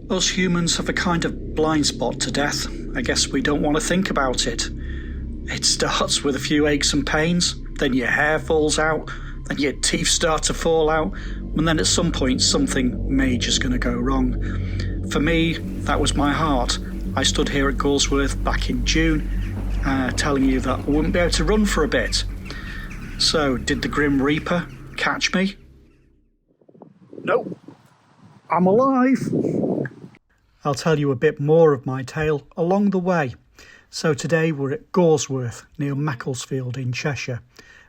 Us humans have a kind of blind spot to death. I guess we don't want to think about it. It starts with a few aches and pains, then your hair falls out, then your teeth start to fall out, and then at some point something major's going to go wrong. For me, that was my heart. I stood here at Gawsworth back in June, telling you that I wouldn't be able to run for a bit. So, did the Grim Reaper catch me? No, I'm alive. I'll tell you a bit more of my tale along the way. So today we're at Gawsworth near Macclesfield in Cheshire,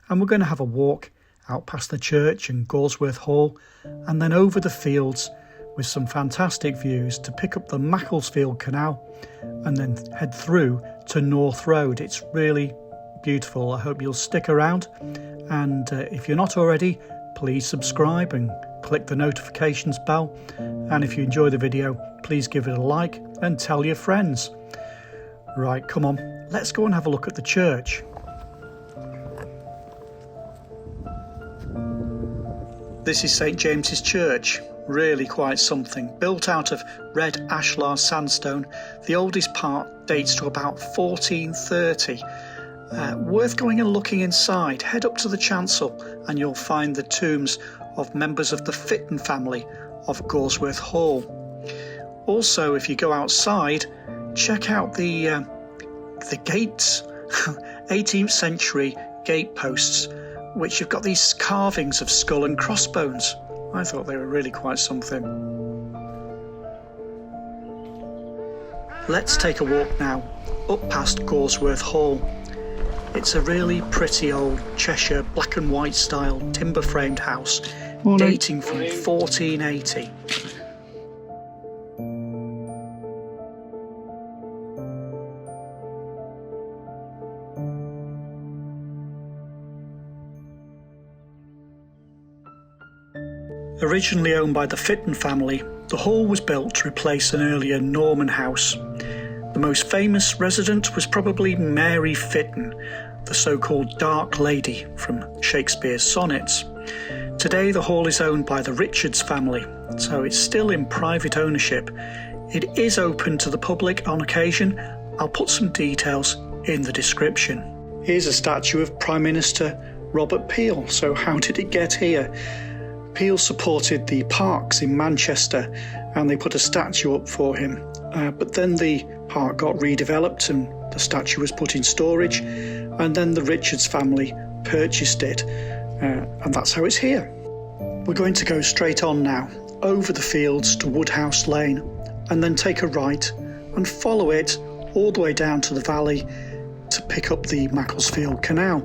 and we're going to have a walk out past the church and Gawsworth Hall and then over the fields with some fantastic views to pick up the Macclesfield Canal and then head through to North Road. It's really beautiful. I hope you'll stick around, and if you're not already, please subscribe and click the notifications bell, and if you enjoy the video, please give it a like and tell your friends. Right, come on, let's go and have a look at the church. This is St James's Church, really quite something. Built out of red ashlar sandstone, the oldest part dates to about 1430. Worth going and looking inside. Head up to the chancel and you'll find the tombs of members of the Fitton family of Gawsworth Hall. Also, if you go outside, check out the gates, 18th century gate posts, which have got these carvings of skull and crossbones. I thought they were really quite something. Let's take a walk now up past Gawsworth Hall. It's a really pretty old Cheshire black and white style timber framed house dating from 1480. Originally owned by the Fitton family, the hall was built to replace an earlier Norman house. The most famous resident was probably Mary Fitton, the so-called Dark Lady from Shakespeare's sonnets. Today the hall is owned by the Richards family, so it's still in private ownership. It is open to the public on occasion. I'll put some details in the description. Here's a statue of Prime Minister Robert Peel. So how did it get here? Peel supported the parks in Manchester and they put a statue up for him. But then the park got redeveloped and the statue was put in storage, and then the Richards family purchased it, and that's how it's here. We're going to go straight on now, over the fields to Woodhouse Lane, and then take a right and follow it all the way down to the valley to pick up the Macclesfield Canal.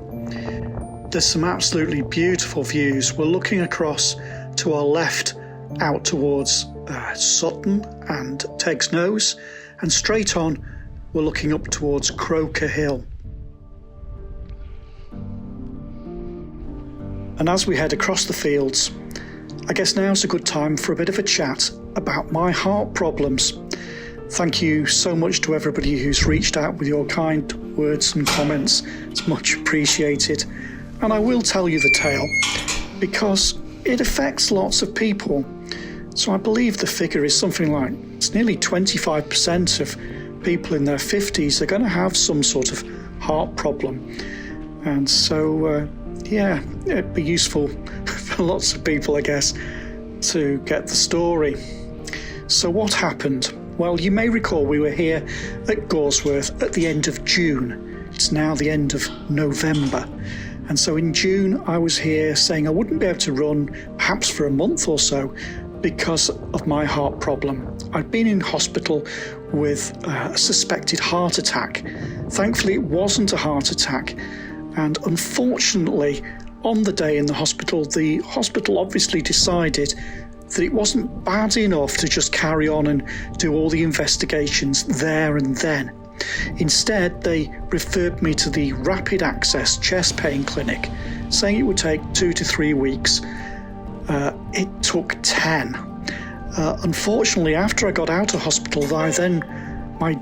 There's some absolutely beautiful views. We're looking across to our left out towards Sutton and Teg's Nose, and straight on we're looking up towards Croker Hill. And as we head across the fields, I guess now's a good time for a bit of a chat about my heart problems. Thank you so much to everybody who's reached out with your kind words and comments. It's much appreciated. And I will tell you the tale because it affects lots of people. So I believe the figure is something like, it's nearly 25% of people in their 50s are going to have some sort of heart problem. And so, yeah, it'd be useful for lots of people, I guess, to get the story. So what happened? Well, you may recall we were here at Gawsworth at the end of June. It's now the end of November. And so in June, I was here saying I wouldn't be able to run perhaps for a month or so because of my heart problem. I'd been in hospital with a suspected heart attack. Thankfully, it wasn't a heart attack. And unfortunately, on the day in the hospital obviously decided that it wasn't bad enough to just carry on and do all the investigations there and then. Instead, they referred me to the Rapid Access Chest Pain Clinic, saying it would take 2 to 3 weeks. It took 10. Unfortunately, after I got out of hospital, my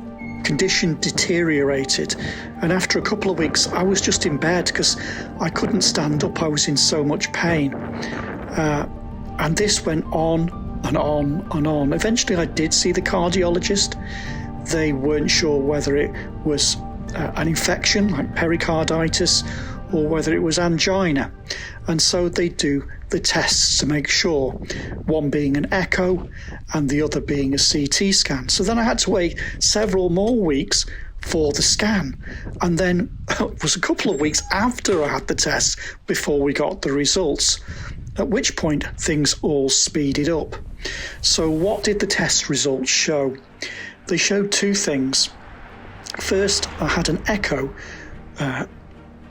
condition deteriorated, and after a couple of weeks I was just in bed because I couldn't stand up. I was in so much pain, and this went on and on and on. Eventually I did see the cardiologist. They weren't sure whether it was an infection like pericarditis or whether it was angina, and so they do the tests to make sure, one being an echo and the other being a CT scan. So then I had to wait several more weeks for the scan, and then it was a couple of weeks after I had the test before we got the results, at which point things all speeded up. So what did the test results show? They showed two things. First, I had an echo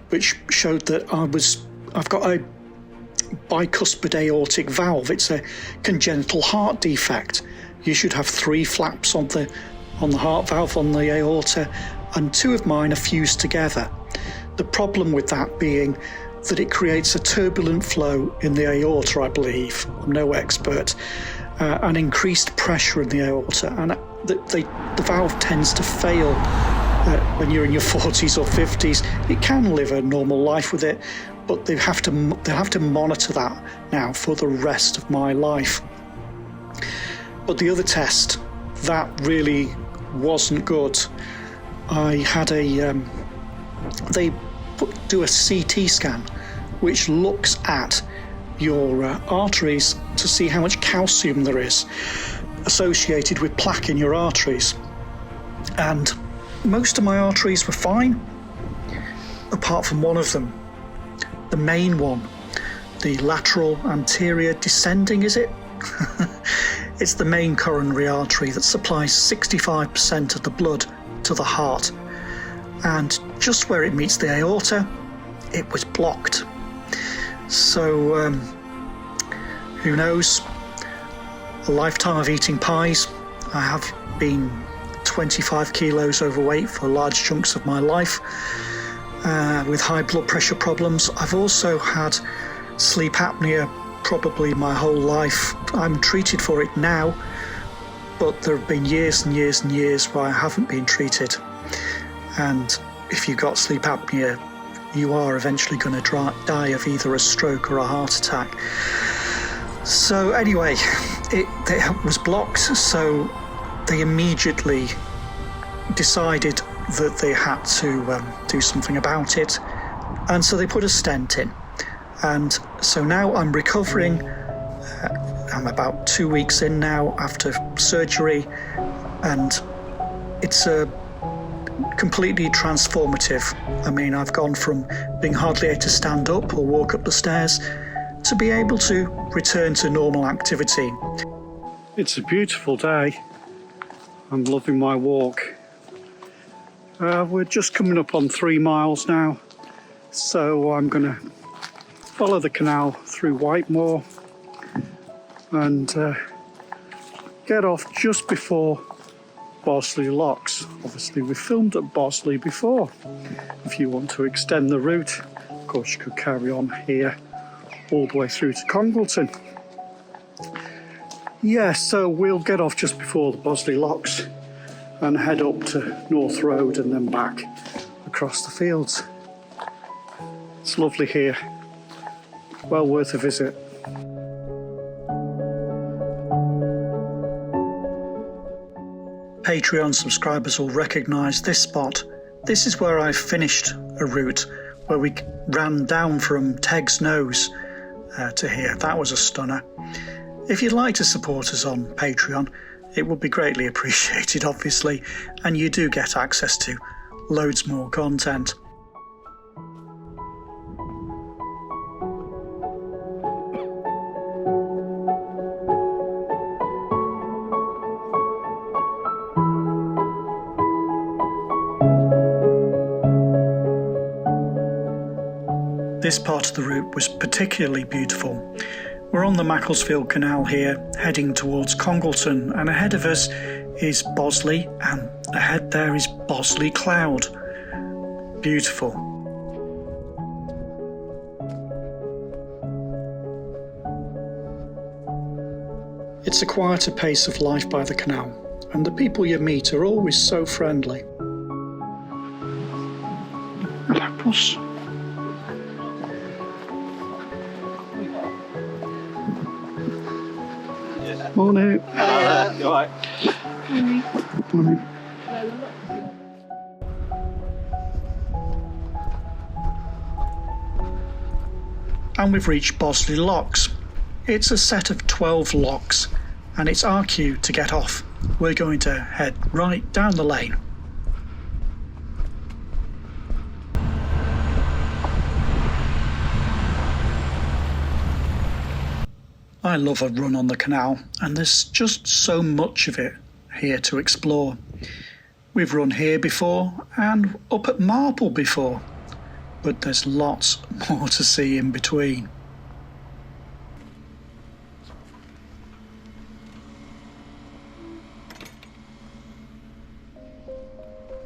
which showed that I've got a bicuspid aortic valve. It's a congenital heart defect. You should have 3 flaps on the heart valve on the aorta, and 2 of mine are fused together. The problem with that being that it creates a turbulent flow in the aorta, I believe. I'm no expert. An increased pressure in the aorta, and the valve tends to fail when you're in your 40s or 50s. It can live a normal life with it, but they'll have to monitor that now for the rest of my life. But the other test, that really wasn't good. I had they do a CT scan which looks at your arteries to see how much calcium there is associated with plaque in your arteries. And most of my arteries were fine, apart from one of them, the main one, the lateral anterior descending, is it? It's the main coronary artery that supplies 65% of the blood to the heart. And just where it meets the aorta, it was blocked. So, who knows? A lifetime of eating pies. I have been 25 kilos overweight for large chunks of my life, with high blood pressure problems. I've also had sleep apnea probably my whole life. I'm treated for it now, but there have been years and years and years where I haven't been treated. And if you've got sleep apnea, you are eventually going to die of either a stroke or a heart attack. So anyway, it was blocked, so they immediately decided that they had to do something about it, and so they put a stent in. And so now I'm recovering. I'm about 2 weeks in now after surgery, and it's completely transformative. I mean, I've gone from being hardly able to stand up or walk up the stairs to be able to return to normal activity. It's a beautiful day. I'm loving my walk. We're just coming up on 3 miles now, so I'm going to follow the canal through Whitemoor and get off just before Bosley Locks. Obviously we've filmed at Bosley before. If you want to extend the route, of course you could carry on here all the way through to Congleton. Yeah, so we'll get off just before the Bosley Locks and head up to North Road and then back across the fields. It's lovely here, well worth a visit. Patreon subscribers will recognise this spot. This is where I finished a route where we ran down from Teg's Nose to here. That was a stunner. If you'd like to support us on Patreon, it would be greatly appreciated, obviously, and you do get access to loads more content. This part of the route was particularly beautiful. We're on the Macclesfield Canal here, heading towards Congleton, and ahead of us is Bosley, and ahead there is Bosley Cloud. Beautiful. It's a quieter pace of life by the canal, and the people you meet are always so friendly. Apples. Morning. You all right? Morning. And we've reached Bosley Locks. It's a set of 12 locks, and it's our cue to get off. We're going to head right down the lane. I love a run on the canal, and there's just so much of it here to explore. We've run here before and up at Marple before, but there's lots more to see in between.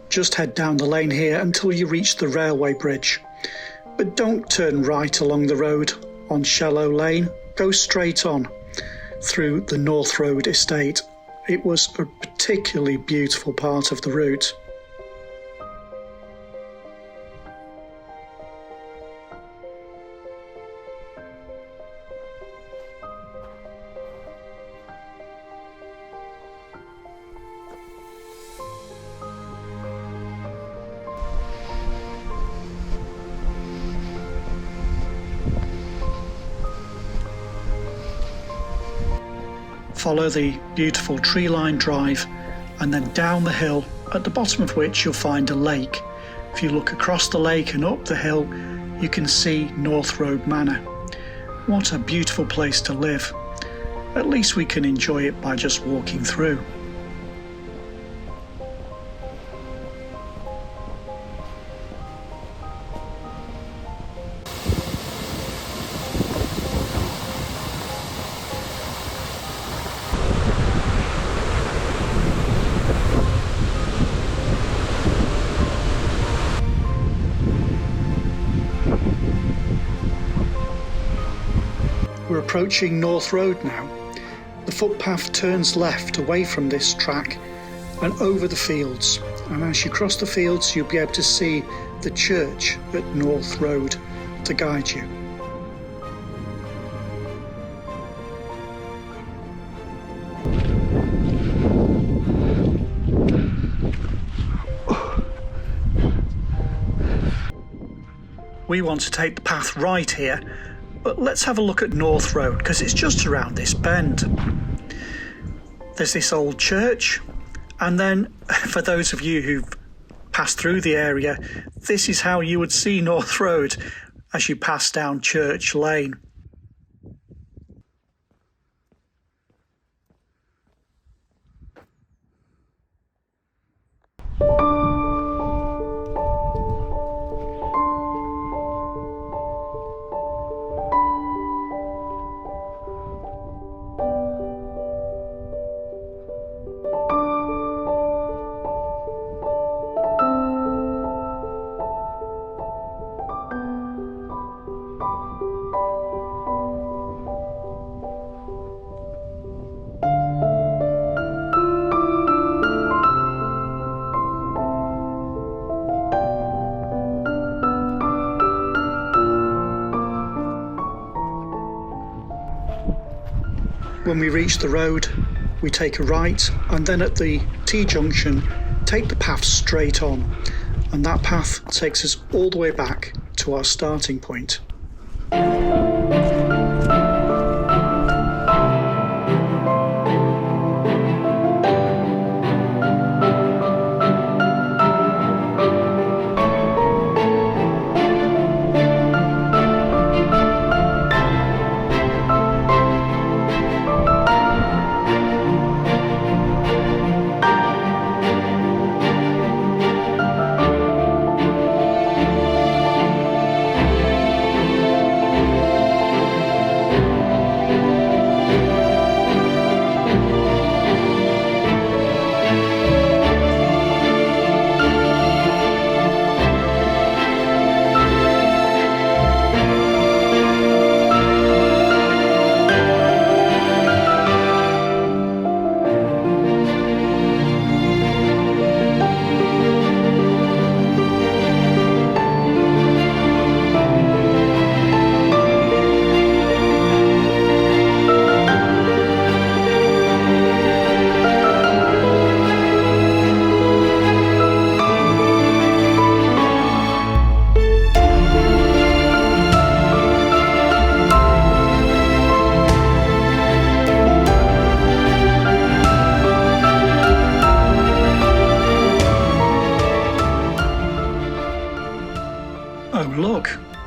Just head down the lane here until you reach the railway bridge, but don't turn right along the road on Shallow Lane. Go straight on through the North Road estate. It was a particularly beautiful part of the route. Follow the beautiful tree-lined drive and then down the hill, at the bottom of which you'll find a lake. If you look across the lake and up the hill, you can see North Road Manor. What a beautiful place to live. At least we can enjoy it by just walking through. We're approaching North Road now. The footpath turns left away from this track and over the fields, and as you cross the fields you'll be able to see the church at North Road to guide you. We want to take the path right here, but let's have a look at North Road because it's just around this bend. There's this old church, and then for those of you who've passed through the area, this is how you would see North Road as you pass down Church Lane. When we reach the road, we take a right, and then at the T-junction, take the path straight on, and that path takes us all the way back to our starting point.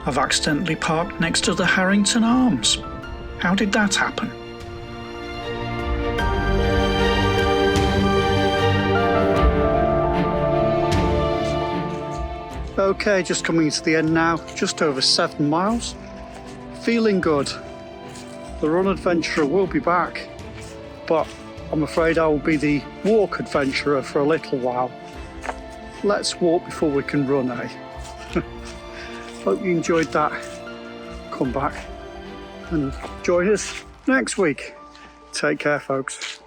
I've accidentally parked next to the Harrington Arms. How did that happen? Okay, just coming to the end now, just over 7 miles. Feeling good. The run adventurer will be back, but I'm afraid I will be the walk adventurer for a little while. Let's walk before we can run, eh? Hope you enjoyed that. Come back and join us next week. Take care, folks.